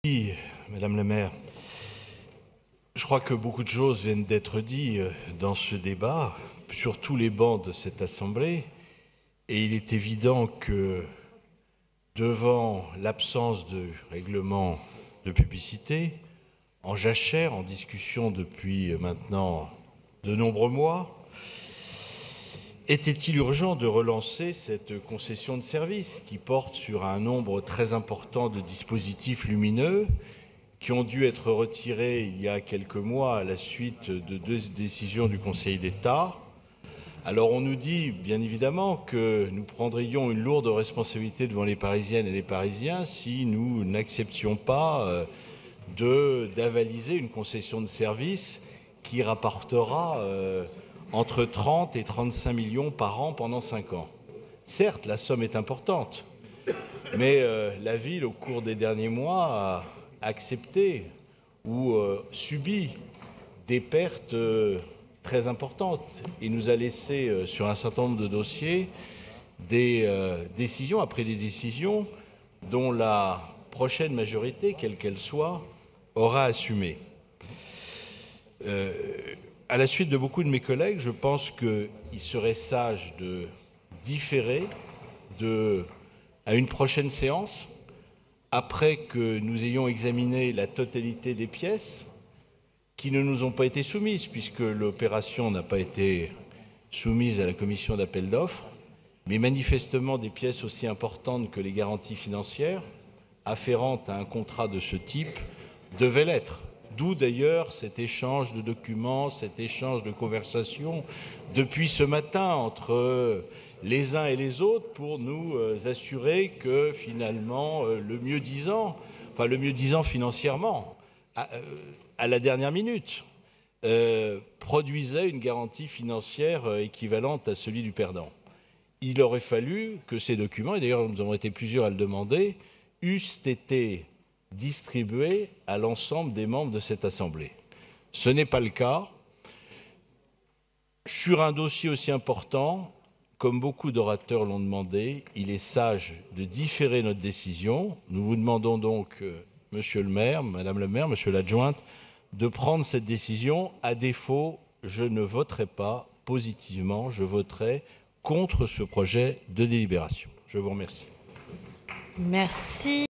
Oui, Madame la maire, je crois que beaucoup de choses viennent d'être dites dans ce débat, sur tous les bancs de cette Assemblée, et il est évident que devant l'absence de règlement de publicité, en jachère, en discussion depuis maintenant de nombreux mois, était-il urgent de relancer cette concession de service qui porte sur un nombre très important de dispositifs lumineux qui ont dû être retirés il y a quelques mois à la suite de 2 décisions du Conseil d'État. Alors on nous dit bien évidemment que nous prendrions une lourde responsabilité devant les Parisiennes et les Parisiens si nous n'acceptions pas d'avaliser une concession de service qui rapportera entre 30 et 35 millions par an pendant 5 ans. Certes, la somme est importante, mais la ville, au cours des derniers mois, a accepté ou subi des pertes très importantes et nous a laissé sur un certain nombre de dossiers des décisions après des décisions dont la prochaine majorité, quelle qu'elle soit, aura assumé. À la suite de beaucoup de mes collègues, je pense qu'il serait sage de différer à une prochaine séance, après que nous ayons examiné la totalité des pièces qui ne nous ont pas été soumises, puisque l'opération n'a pas été soumise à la commission d'appel d'offres, mais manifestement des pièces aussi importantes que les garanties financières afférentes à un contrat de ce type devaient l'être. D'où d'ailleurs cet échange de documents, cet échange de conversations depuis ce matin entre les uns et les autres pour nous assurer que finalement le mieux-disant financièrement, à la dernière minute, produisait une garantie financière équivalente à celui du perdant. Il aurait fallu que ces documents, et d'ailleurs nous avons été plusieurs à le demander, eussent été distribués à l'ensemble des membres de cette Assemblée. Ce n'est pas le cas. Sur un dossier aussi important, comme beaucoup d'orateurs l'ont demandé, il est sage de différer notre décision. Nous vous demandons donc, Monsieur le maire, Madame la maire, Monsieur l'adjointe, de prendre cette décision. À défaut, je ne voterai pas positivement, je voterai contre ce projet de délibération. Je vous remercie. Merci.